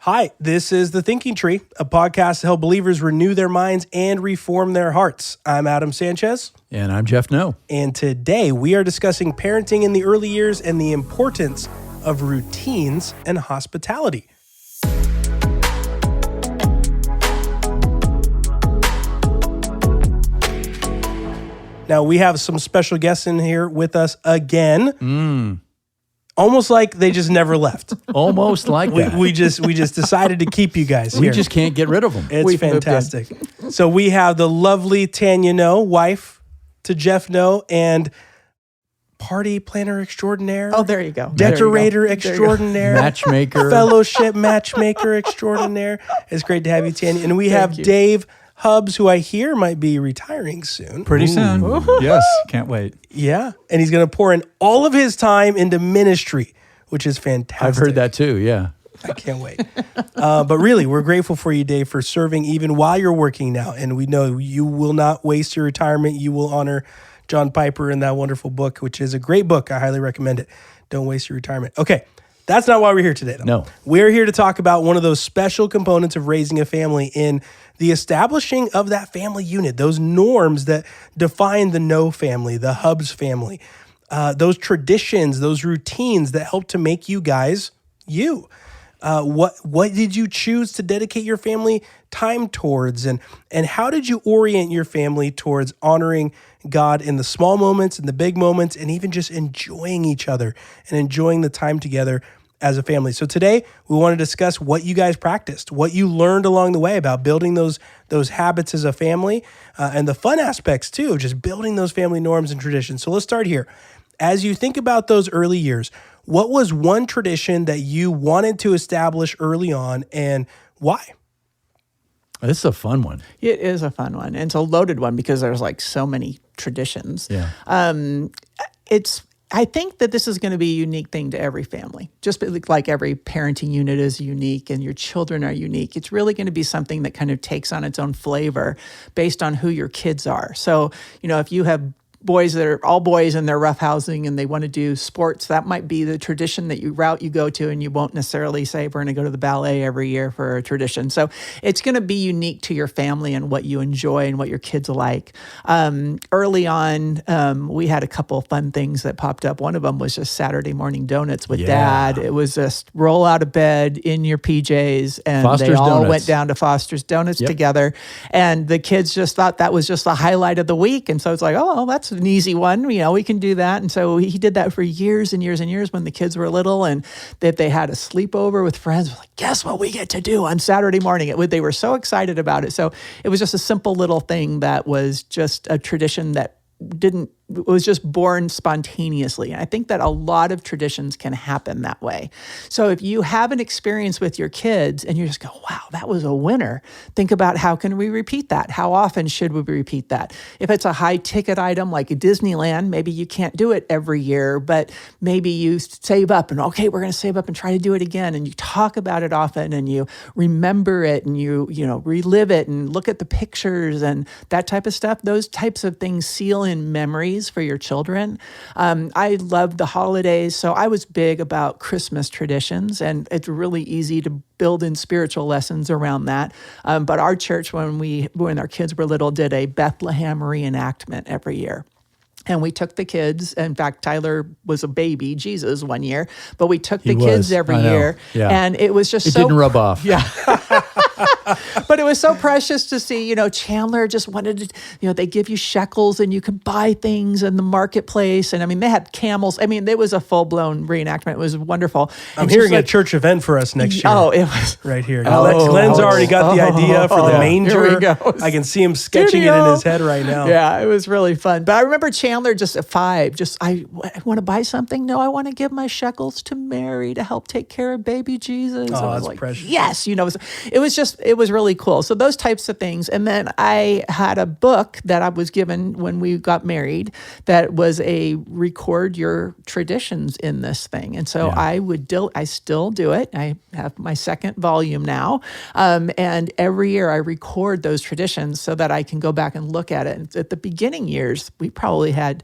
Hi, this is The Thinking Tree, a podcast to help believers renew their minds and reform their hearts. I'm Adam Sanchez. And I'm Jeff No. And today we are discussing parenting in the early years and the importance of routines and hospitality. Now, we have some special guests in here with us again. Almost like they just never left. Almost like that. We just decided to keep you guys here. We just can't get rid of them. It's fantastic. So we have the lovely Tanya No, wife to Jeff No, and party planner extraordinaire. Oh, there you go. Decorator extraordinaire. Matchmaker. Fellowship matchmaker extraordinaire. It's great to have you, Tanya. And we have Dave Hubbs, who I hear might be retiring soon. Pretty soon. Yes, can't wait. Yeah, and he's going to pour in all of his time into ministry, which is fantastic. I've heard that too, yeah. I can't wait. But really, we're grateful for you, Dave, for serving even while you're working now. And we know you will not waste your retirement. You will honor John Piper in that wonderful book, which is a great book. I highly recommend it. Don't waste your retirement. Okay, that's not why we're here today, though. No. We're here to talk about one of those special components of raising a family in the establishing of that family unit, those norms that define the No family, the Hubbs family, those traditions, those routines that help to make you guys you. What did you choose to dedicate your family time towards, and how did you orient your family towards honoring God in the small moments and the big moments, and even just enjoying each other and enjoying the time together as a family? So today we want to discuss what you guys practiced, what you learned along the way about building those habits as a family, and the fun aspects too, just building those family norms and traditions. So let's start here. As you think about those early years, what was one tradition that you wanted to establish early on, and why? This is a fun one. It is a fun one. And it's a loaded one because there's like so many traditions. Yeah. I think that this is going to be a unique thing to every family. Just like every parenting unit is unique and your children are unique, it's really going to be something that kind of takes on its own flavor based on who your kids are. So, if you have boys that are all boys and they're roughhousing and they want to do sports, that might be the tradition that you go to, and you won't necessarily say we're going to go to the ballet every year for a tradition. So it's going to be unique to your family and what you enjoy and what your kids like. Early on, we had a couple fun things that popped up. One of them was just Saturday morning donuts with Dad. It was just roll out of bed in your PJs, and Foster's they all Donuts. went down to Foster's Donuts together. And the kids just thought that was just the highlight of the week. And so it's like, oh, well, that's an easy one. We can do that. And so he did that for years and years and years when the kids were little, and that they had a sleepover with friends. Like, guess what we get to do on Saturday morning? They were so excited about it. So it was just a simple little thing that was just a tradition that was just born spontaneously. And I think that a lot of traditions can happen that way. So if you have an experience with your kids and you just go, wow, that was a winner, think about how can we repeat that? How often should we repeat that? If it's a high ticket item like a Disneyland, maybe you can't do it every year, but maybe you save up and, okay, we're going to save up and try to do it again. And you talk about it often and you remember it and you relive it and look at the pictures and that type of stuff. Those types of things seal in memories for your children. I love the holidays, so I was big about Christmas traditions, and it's really easy to build in spiritual lessons around that. But our church, when our kids were little, did a Bethlehem reenactment every year. And we took the kids. In fact, Tyler was a baby, Jesus, one year. But we took the kids every year. Yeah. And it was just It didn't rub off. Yeah. But it was so precious to see, Chandler just wanted to, they give you shekels and you could buy things in the marketplace. And they had camels. It was a full-blown reenactment. It was wonderful. I'm hearing a church event for us next year. Oh, it was. Right here. Glenn's already got the idea for the manger. Here we go. I can see him sketching it in his head right now. Yeah, it was really fun. But I remember Chandler just at 5, I want to buy something. No, I want to give my shekels to Mary to help take care of baby Jesus. Oh, I was that's precious. Yes, it was really cool. So those types of things. And then I had a book that I was given when we got married that was a record your traditions in this thing. And so I still do it. I have my second volume now. And every year I record those traditions so that I can go back and look at it. And at the beginning years, we probably had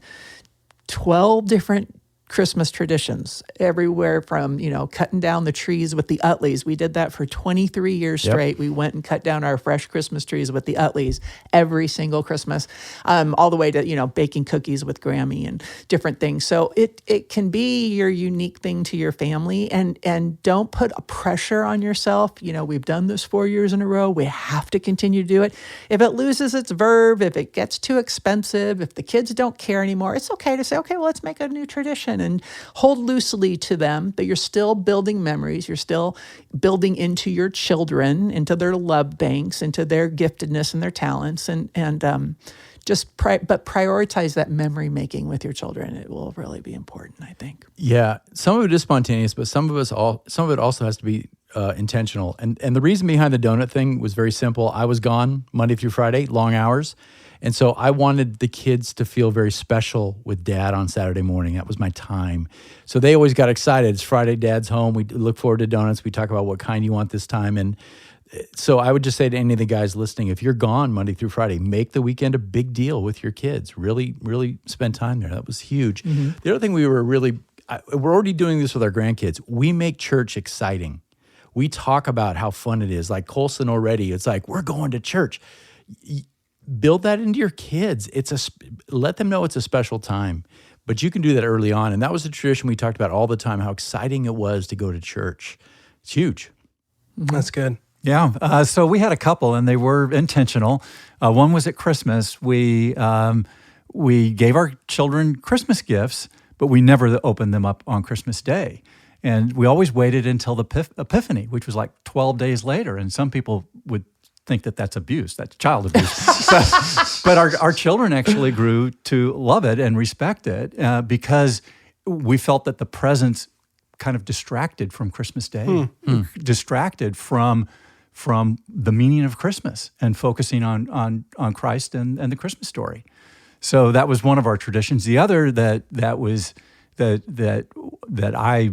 12 different Christmas traditions everywhere from, cutting down the trees with the Utleys. We did that for 23 years straight. We went and cut down our fresh Christmas trees with the Utleys every single Christmas, all the way to, baking cookies with Grammy and different things. So it can be your unique thing to your family, and don't put a pressure on yourself. We've done this 4 years in a row. We have to continue to do it. If it loses its verve, if it gets too expensive, if the kids don't care anymore, it's okay to say, okay, well, let's make a new tradition and hold loosely to them, but you're still building memories. You're still building into your children, into their love banks, into their giftedness and their talents, and but prioritize that memory making with your children. It will really be important, I think. Yeah, some of it is spontaneous, but some of it also has to be intentional. And the reason behind the donut thing was very simple. I was gone Monday through Friday, long hours. And so I wanted the kids to feel very special with Dad on Saturday morning. That was my time. So they always got excited. It's Friday, Dad's home. We look forward to donuts. We talk about what kind you want this time. And so I would just say to any of the guys listening, if you're gone Monday through Friday, make the weekend a big deal with your kids. Really, really spend time there. That was huge. Mm-hmm. The other thing we're already doing this with our grandkids. We make church exciting. We talk about how fun it is. Like Colson already, it's like, we're going to church. Build that into your kids. Let them know it's a special time, but you can do that early on. And that was a tradition we talked about all the time, how exciting it was to go to church. It's huge. That's good. Yeah. So we had a couple, and they were intentional. One was at Christmas. We gave our children Christmas gifts, but we never opened them up on Christmas Day. And we always waited until the Epiphany, which was like 12 days later. And some people would think that that's abuse, that's child abuse. but our children actually grew to love it and respect it because we felt that the presents kind of distracted from Christmas Day, distracted from the meaning of Christmas and focusing on Christ and the Christmas story. So that was one of our traditions. The other that I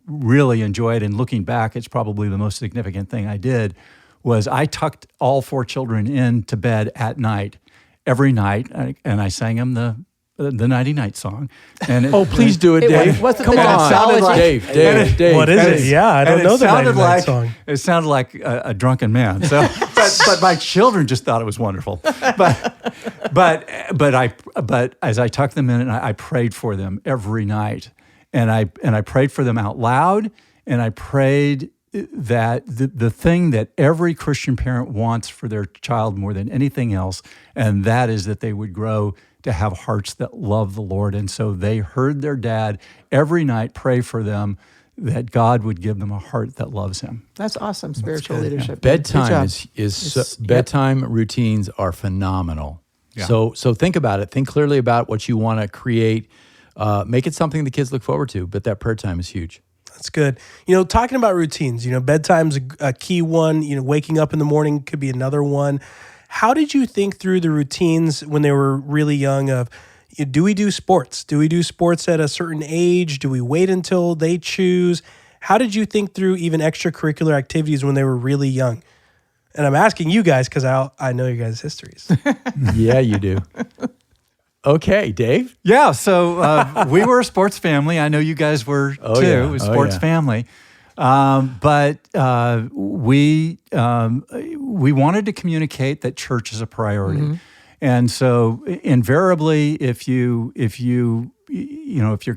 really enjoyed, and looking back, it's probably the most significant thing I did, was I tucked all 4 children into bed at night, every night, and I sang them the Nighty-Night song. And please do it, Dave. Come on, Dave. What is it? Yeah, I don't know the Nighty-Night song. It sounded like a drunken man. So, but my children just thought it was wonderful. But as I tucked them in, I prayed for them every night, and I prayed for them out loud, and I prayed that the thing that every Christian parent wants for their child more than anything else, and that is that they would grow to have hearts that love the Lord. And so they heard their dad every night pray for them that God would give them a heart that loves him. That's awesome spiritual leadership. Bedtime bedtime routines are phenomenal. Yeah. So think about it. Think clearly about what you want to create. Make it something the kids look forward to, but that prayer time is huge. That's good. Talking about routines, bedtime's a key one. Waking up in the morning could be another one. How did you think through the routines when they were really young of, do we do sports? Do we do sports at a certain age? Do we wait until they choose? How did you think through even extracurricular activities when they were really young? And I'm asking you guys because I know your guys' histories. Yeah, you do. Okay, Dave? Yeah, so we were a sports family. I know you guys were too, yeah. a sports family. But we wanted to communicate that church is a priority. Mm-hmm. And so invariably, if your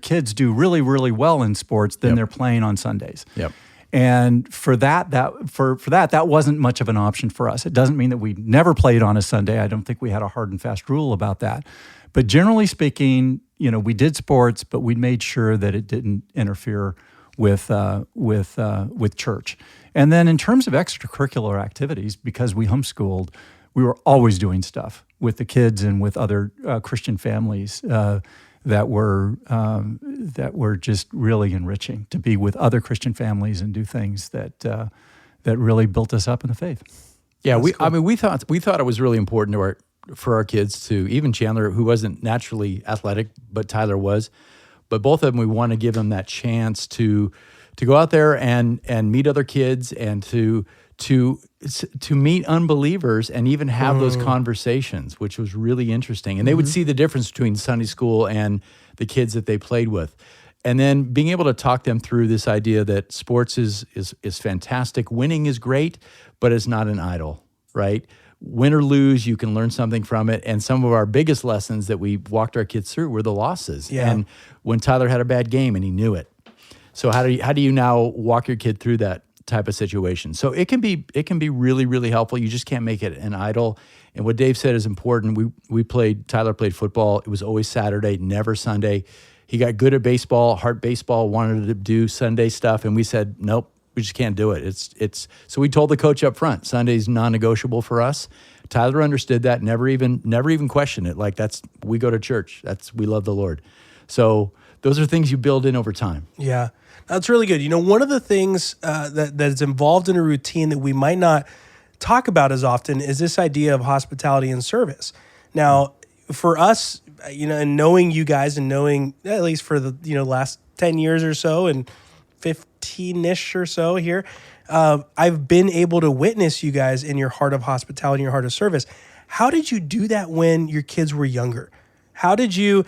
kids do really, really well in sports, then they're playing on Sundays. Yep. And for that wasn't much of an option for us. It doesn't mean that we never played on a Sunday. I don't think we had a hard and fast rule about that. But generally speaking, we did sports, but we made sure that it didn't interfere with church. And then in terms of extracurricular activities, because we homeschooled, we were always doing stuff with the kids and with other Christian families that were just really enriching, to be with other Christian families and do things that really built us up in the faith. Yeah, we thought it was really important for our kids to, even Chandler, who wasn't naturally athletic, but Tyler was, but both of them, we want to give them that chance to go out there and meet other kids and to meet unbelievers and even have those conversations, which was really interesting. And they would see the difference between Sunday school and the kids that they played with. And then being able to talk them through this idea that sports is fantastic. Winning is great, but it's not an idol, right? Win or lose, you can learn something from it. And some of our biggest lessons that we walked our kids through were the losses. Yeah. And when Tyler had a bad game and he knew it. So how do you now walk your kid through that type of situation? So it can be really, really helpful. You just can't make it an idol. And what Dave said is important. Tyler played football. It was always Saturday, never Sunday. He got good at baseball, heart baseball, wanted to do Sunday stuff. And we said, nope, we just can't do it. So we told the coach up front, Sunday's non-negotiable for us. Tyler understood that, never even questioned it. Like we go to church. We love the Lord. So those are things you build in over time. Yeah, that's really good. One of the things that is involved in a routine that we might not talk about as often is this idea of hospitality and service. Now, for us, and knowing you guys and knowing at least for the last 10 years or so and 15-ish or so here, I've been able to witness you guys in your heart of hospitality and your heart of service. How did you do that when your kids were younger? How did you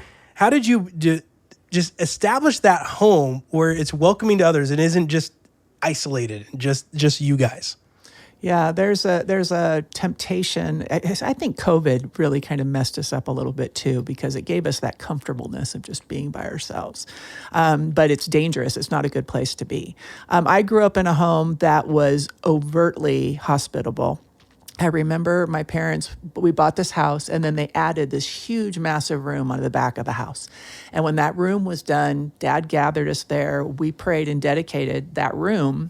just establish that home where it's welcoming to others and isn't just isolated, just you guys? Yeah, there's a temptation. I think COVID really kind of messed us up a little bit too, because it gave us that comfortableness of just being by ourselves. But it's dangerous. It's not a good place to be. I grew up in a home that was overtly hospitable. I remember my parents, we bought this house and then they added this huge, massive room on the back of the house. And when that room was done, Dad gathered us there. We prayed and dedicated that room,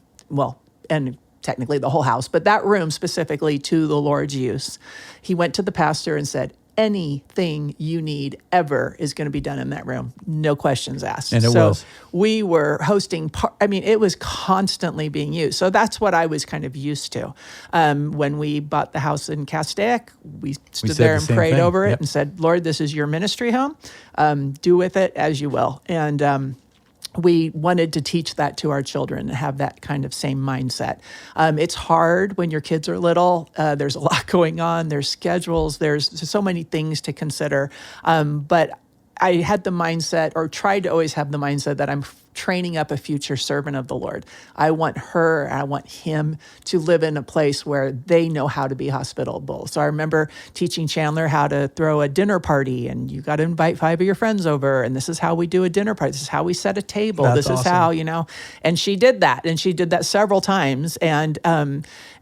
and technically the whole house, but that room specifically to the Lord's use. He went to the pastor and said, anything you need ever is going to be done in that room. No questions asked. And it was. We were hosting, it was constantly being used. So that's what I was kind of used to. When we bought the house in Castaic, we stood there and prayed over it and said, Lord, this is your ministry home. Do with it as you will. And we wanted to teach that to our children and have that kind of same mindset. It's hard when your kids are little. There's a lot going on. There's schedules. There's so many things to consider. But I had the mindset, or tried to always have the mindset, that I'm training up a future servant of the Lord. I want him to live in a place where they know how to be hospitable. So I remember teaching Chandler how to throw a dinner party, and you got to invite 5 of your friends over, and this is how we do a dinner party. This is how we set a table. That's this awesome. is how, and she did that, and she did that several times. And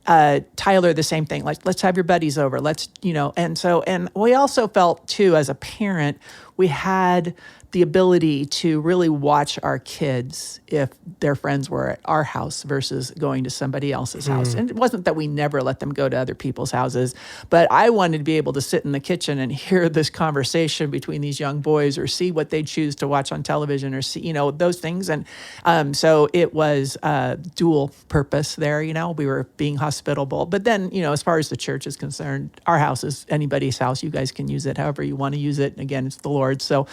Tyler, the same thing, like, let's have your buddies over. And we also felt too, as a parent, we had the ability to really watch our kids if their friends were at our house versus going to somebody else's house. And it wasn't that we never let them go to other people's houses, but I wanted to be able to sit in the kitchen and hear this conversation between these young boys, or see what they choose to watch on television, or see, those things. And so it was dual purpose there. We were being hospitable. But then, as far as the church is concerned, our house is anybody's house. You guys can use it however you want to use it. And again, it's the Lord. So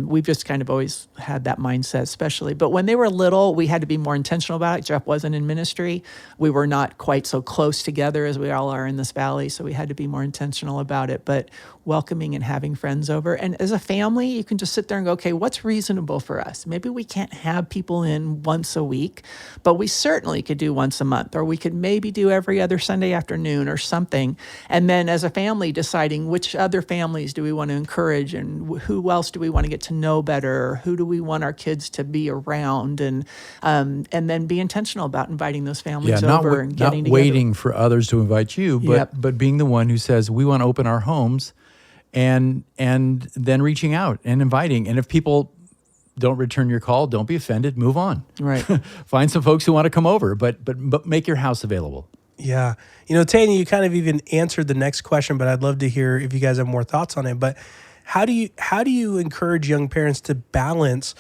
we've just kind of always had that mindset, especially. But when they were little, we had to be more intentional about it. Jeff wasn't in ministry. We were not quite so close together as we all are in this valley. So we had to be more intentional about it. But welcoming and having friends over. And as a family, you can just sit there and go, okay, what's reasonable for us? Maybe we can't have people in once a week, but we certainly could do once a month, or we could maybe do every other Sunday afternoon or something. And then as a family, deciding which other families do we want to encourage, and who else do we want to get to know better, or who do we want our kids to be around, and then be intentional about inviting those families over and getting not together. waiting for others to invite you, but being the one who says, we want to open our homes, and then reaching out and inviting. And if people don't return your call, don't be offended, move on. Right. Find some folks who want to come over, but make your house available. Yeah. Tanya, you kind of even answered the next question, but I'd love to hear if you guys have more thoughts on it. But how do you encourage young parents to balance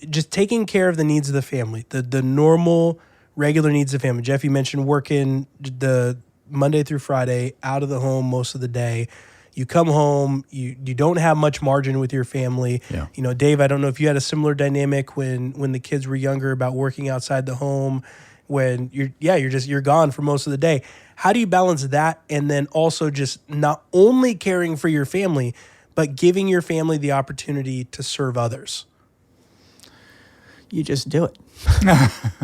just taking care of the needs of the family, the normal, regular needs of the family? Jeff, you mentioned working the Monday through Friday, out of the home most of the day. You come home, you don't have much margin with your family. Yeah. Dave, I don't know if you had a similar dynamic when the kids were younger about working outside the home, when you're gone for most of the day. How do you balance that, and then also just not only caring for your family, but giving your family the opportunity to serve others? You just do it.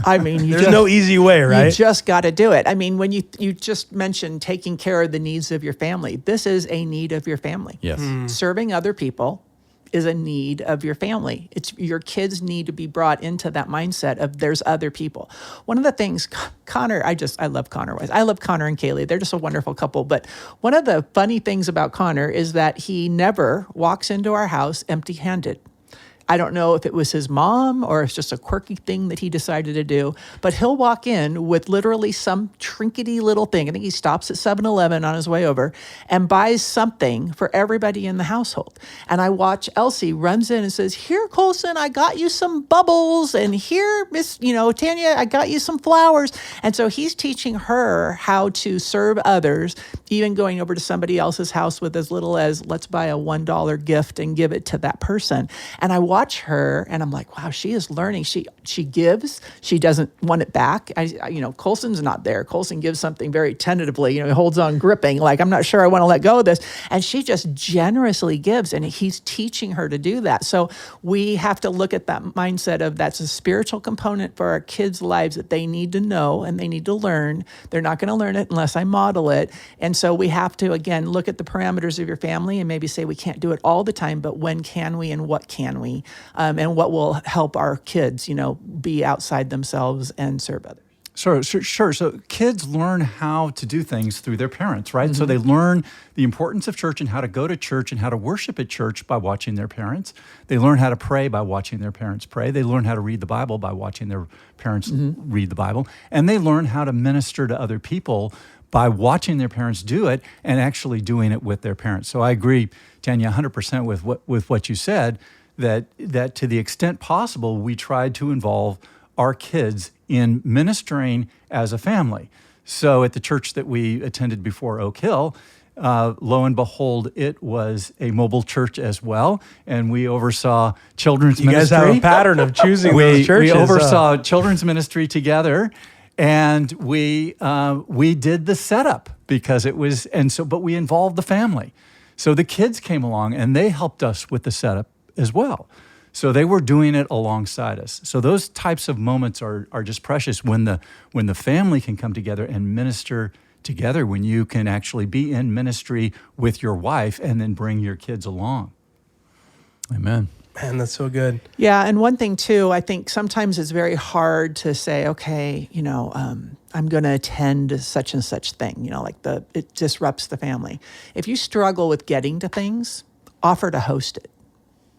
I mean, There's no easy way, right? You just got to do it. I mean, when you just mentioned taking care of the needs of your family, this is a need of your family. Yes. Serving other people is a need of your family. It's your kids need to be brought into that mindset of there's other people. One of the things, Connor, I love Connor Wise. I love Connor and Kaylee. They're just a wonderful couple. But one of the funny things about Connor is that he never walks into our house empty-handed. I don't know if it was his mom or it's just a quirky thing that he decided to do, but he'll walk in with literally some trinkety little thing. I think he stops at 7-Eleven on his way over and buys something for everybody in the household. And I watch Elsie runs in and says, "Here, Colson, I got you some bubbles. And here, Miss, Tanya, I got you some flowers." And so he's teaching her how to serve others, even going over to somebody else's house with as little as, let's buy a $1 gift and give it to that person. And I watch her and I'm like, wow, she is learning. She gives, she doesn't want it back. Colson's not there. Colson gives something very tentatively, he holds on gripping, like, I'm not sure I want to let go of this. And she just generously gives, and he's teaching her to do that. So we have to look at that mindset of that's a spiritual component for our kids' lives that they need to know and they need to learn. They're not going to learn it unless I model it. And so we have to, again, look at the parameters of your family and maybe say we can't do it all the time, but when can we and what can we? And what will help our kids, be outside themselves and serve others. Sure. So kids learn how to do things through their parents, right? Mm-hmm. So they learn the importance of church and how to go to church and how to worship at church by watching their parents. They learn how to pray by watching their parents pray. They learn how to read the Bible by watching their parents read the Bible. And they learn how to minister to other people by watching their parents do it and actually doing it with their parents. So I agree, Tanya, 100% with what you said, that to the extent possible, we tried to involve our kids in ministering as a family. So at the church that we attended before Oak Hill, lo and behold, it was a mobile church as well, and we oversaw children's ministry. You guys have a pattern of choosing those churches. We oversaw children's ministry together, and we did the setup because it was, but we involved the family. So the kids came along and they helped us with the setup as well. So they were doing it alongside us. So those types of moments are just precious when the family can come together and minister together, when you can actually be in ministry with your wife and then bring your kids along. Amen. Man, that's so good. Yeah, and one thing too, I think sometimes it's very hard to say, okay, I'm going to attend such and such thing, it disrupts the family. If you struggle with getting to things, offer to host it.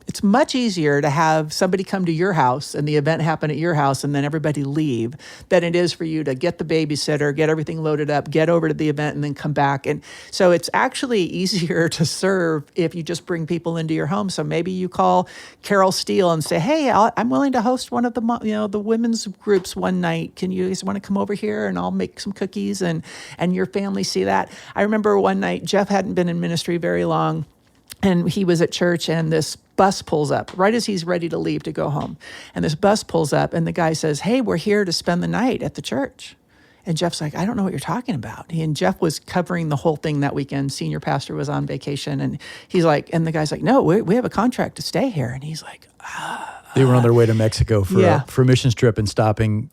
It's much easier to have somebody come to your house and the event happen at your house and then everybody leave than it is for you to get the babysitter, get everything loaded up, get over to the event and then come back. And so it's actually easier to serve if you just bring people into your home. So maybe you call Carol Steele and say, "Hey, I'm willing to host one of the women's groups one night. Can you guys want to come over here and I'll make some cookies and your family see that?" I remember one night, Jeff hadn't been in ministry very long. And he was at church and this bus pulls up right as he's ready to leave to go home. And this bus pulls up and the guy says, "Hey, we're here to spend the night at the church." And Jeff's like, "I don't know what you're talking about." And Jeff was covering the whole thing that weekend. Senior pastor was on vacation. And he's like, and the guy's like, "No, we have a contract to stay here." And he's like, They were on their way to Mexico for a missions trip and stopping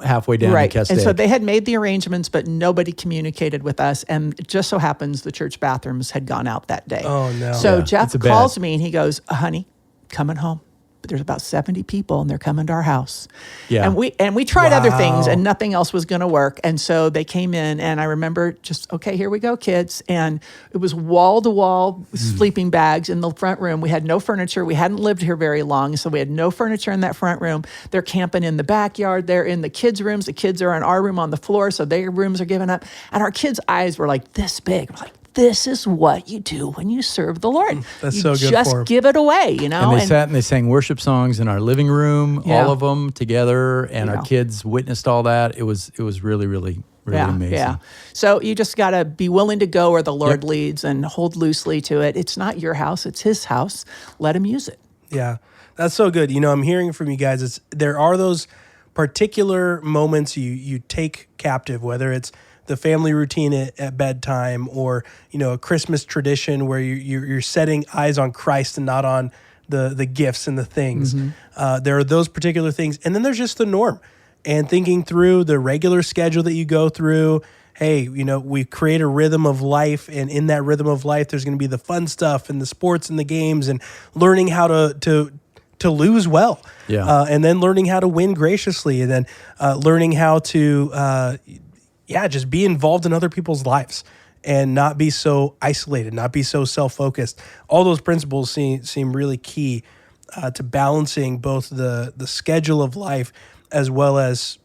halfway down in Castaic. And so they had made the arrangements, but nobody communicated with us. And it just so happens the church bathrooms had gone out that day. Oh, no. So Jeff calls me and he goes, "Honey, coming home. But there's about 70 people and they're coming to our house." Yeah. And we tried other things and nothing else was going to work. And so they came in and I remember just, "Okay, here we go, kids." And it was wall to wall sleeping bags in the front room. We had no furniture. We hadn't lived here very long. So we had no furniture in that front room. They're camping in the backyard. They're in the kids' rooms. The kids are in our room on the floor. So their rooms are given up. And our kids' eyes were like this big. We're like, this is what you do when you serve the Lord. That's you so good just for 'em. give it away, And they sat and they sang worship songs in our living room, all of them together, and our kids witnessed all that. It was really, really, really amazing. Yeah. So you just got to be willing to go where the Lord leads and hold loosely to it. It's not your house, it's his house. Let him use it. Yeah, that's so good. I'm hearing from you guys, there are those particular moments you take captive, whether it's the family routine at bedtime or, a Christmas tradition where you're setting eyes on Christ and not on the gifts and the things. There are those particular things. And then there's just the norm and thinking through the regular schedule that you go through. Hey, we create a rhythm of life, and in that rhythm of life, there's going to be the fun stuff and the sports and the games and learning how to lose well. And then learning how to win graciously, and then learning how to, just be involved in other people's lives and not be so isolated, not be so self-focused. All those principles seem really key to balancing both the schedule of life as well as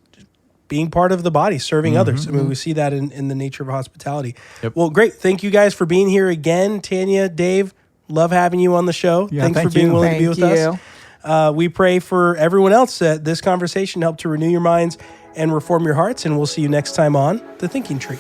being part of the body, serving others. I mean, we see that in the nature of hospitality. Yep. Well, great. Thank you guys for being here again. Tanya, Dave, love having you on the show. Yeah, Thanks thank for being you. willing to be with Thank us. We pray for everyone else that this conversation helped to renew your minds and reform your hearts, and we'll see you next time on The Thinking Tree.